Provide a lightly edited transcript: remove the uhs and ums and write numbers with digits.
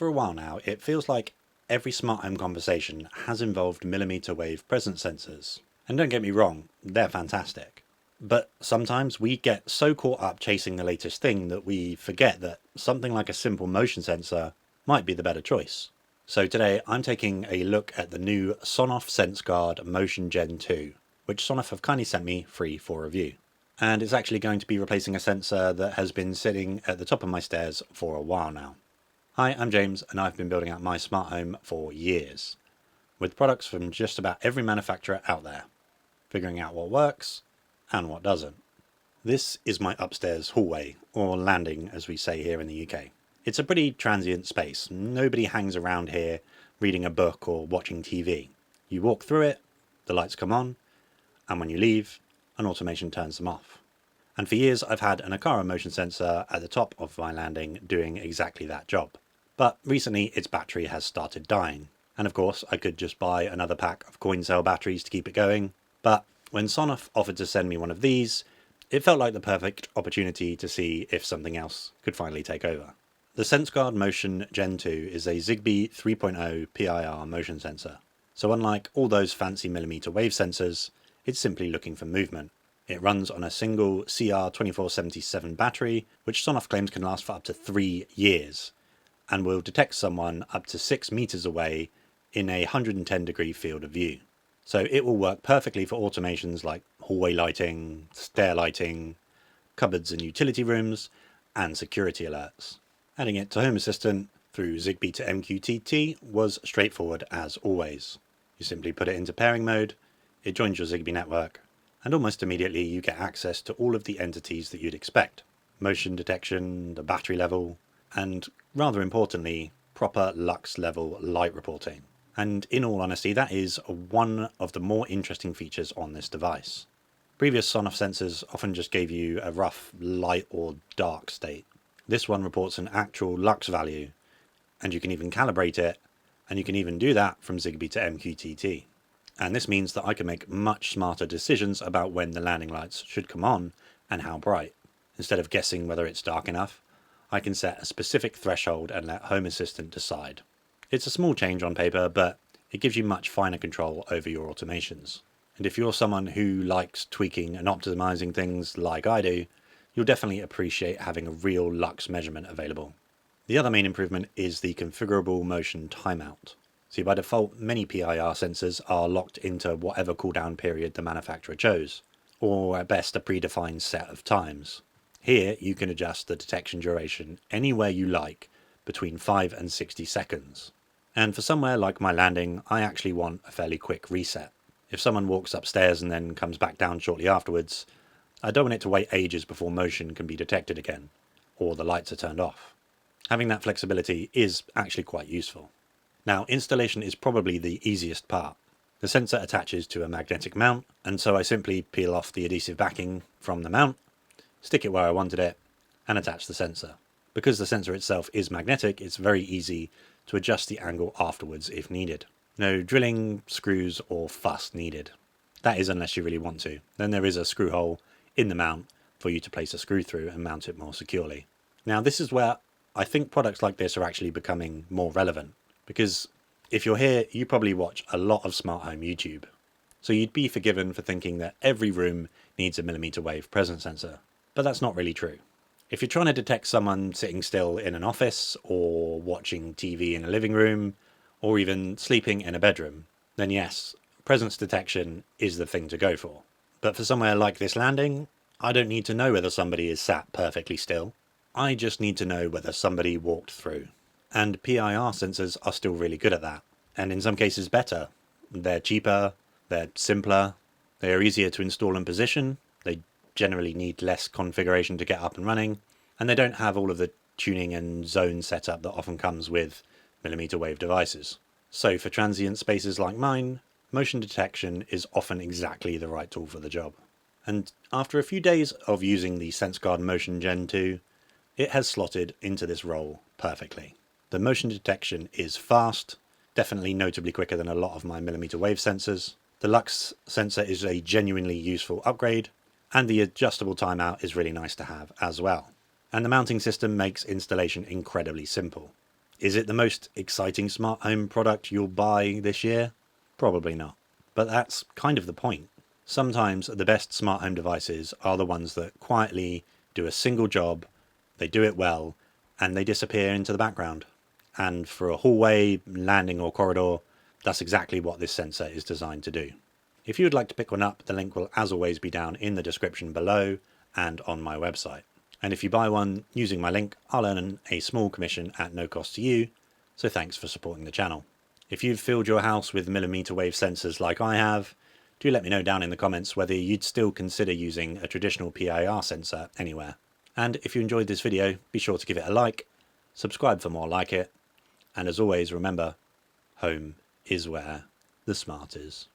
For a while now, it feels like every smart home conversation has involved mmWave presence sensors. And don't get me wrong, they're fantastic. But sometimes we get so caught up chasing the latest thing that we forget that something like a simple motion sensor might be the better choice. So today I'm taking a look at the new Sonoff SenseGuard Motion Gen 2, which Sonoff have kindly sent me free for review. And it's actually going to be replacing a sensor that has been sitting at the top of my stairs for a while now. Hi, I'm James, and I've been building out my smart home for years, with products from just about every manufacturer out there, figuring out what works and what doesn't. This is my upstairs hallway, or landing as we say here in the UK. It's a pretty transient space. Nobody hangs around here reading a book or watching TV. You walk through it, the lights come on, and when you leave, an automation turns them off. And for years I've had an Aqara motion sensor at the top of my landing doing exactly that job. But recently its battery has started dying. And of course I could just buy another pack of coin cell batteries to keep it going. But when Sonoff offered to send me one of these, it felt like the perfect opportunity to see if something else could finally take over. The SenseGuard Motion Gen 2 is a Zigbee 3.0 PIR motion sensor. So unlike all those fancy mmWave sensors, it's simply looking for movement. It runs on a single CR2477 battery, which Sonoff claims can last for up to 3 years, and will detect someone up to 6 meters away in a 110-degree field of view. So it will work perfectly for automations like hallway lighting, stair lighting, cupboards and utility rooms, and security alerts. Adding it to Home Assistant through Zigbee to MQTT was straightforward as always. You simply put it into pairing mode, it joins your Zigbee network, and almost immediately you get access to all of the entities that you'd expect. Motion detection, the battery level, and rather importantly, proper lux level light reporting. And in all honesty, that is one of the more interesting features on this device. Previous Sonoff sensors often just gave you a rough light or dark state. This one reports an actual lux value, and you can even calibrate it, and you can even do that from Zigbee to MQTT. And this means that I can make much smarter decisions about when the landing lights should come on and how bright. Instead of guessing whether it's dark enough, I can set a specific threshold and let Home Assistant decide. It's a small change on paper, but it gives you much finer control over your automations. And if you're someone who likes tweaking and optimizing things like I do, you'll definitely appreciate having a real lux measurement available. The other main improvement is the configurable motion timeout. See, by default, many PIR sensors are locked into whatever cooldown period the manufacturer chose, or at best a predefined set of times. Here, you can adjust the detection duration anywhere you like, between 5 and 60 seconds. And for somewhere like my landing, I actually want a fairly quick reset. If someone walks upstairs and then comes back down shortly afterwards, I don't want it to wait ages before motion can be detected again, or the lights are turned off. Having that flexibility is actually quite useful. Now, installation is probably the easiest part. The sensor attaches to a magnetic mount, and so I simply peel off the adhesive backing from the mount, stick it where I wanted it, and attach the sensor. Because the sensor itself is magnetic, it's very easy to adjust the angle afterwards if needed. No drilling, screws, or fuss needed. That is unless you really want to. Then there is a screw hole in the mount for you to place a screw through and mount it more securely. Now, this is where I think products like this are actually becoming more relevant. Because if you're here, you probably watch a lot of smart home YouTube. So you'd be forgiven for thinking that every room needs a mmWave presence sensor. But that's not really true. If you're trying to detect someone sitting still in an office, or watching TV in a living room, or even sleeping in a bedroom, then yes, presence detection is the thing to go for. But for somewhere like this landing, I don't need to know whether somebody is sat perfectly still. I just need to know whether somebody walked through. And PIR sensors are still really good at that, and in some cases better. They're cheaper, they're simpler, they are easier to install and position, they generally need less configuration to get up and running, and they don't have all of the tuning and zone setup that often comes with mmWave devices. So for transient spaces like mine, motion detection is often exactly the right tool for the job. And after a few days of using the SenseGuard Motion Gen 2, it has slotted into this role perfectly. The motion detection is fast, definitely notably quicker than a lot of my mmWave sensors. The lux sensor is a genuinely useful upgrade, and the adjustable timeout is really nice to have as well. And the mounting system makes installation incredibly simple. Is it the most exciting smart home product you'll buy this year? Probably not. But that's kind of the point. Sometimes the best smart home devices are the ones that quietly do a single job, they do it well, and they disappear into the background. And for a hallway, landing or corridor, that's exactly what this sensor is designed to do. If you would like to pick one up, the link will as always be down in the description below and on my website. And if you buy one using my link, I'll earn a small commission at no cost to you, so thanks for supporting the channel. If you've filled your house with mmWave sensors like I have, do let me know down in the comments whether you'd still consider using a traditional PIR sensor anywhere. And if you enjoyed this video, be sure to give it a like, subscribe for more like it, and as always remember, home is where the smart is.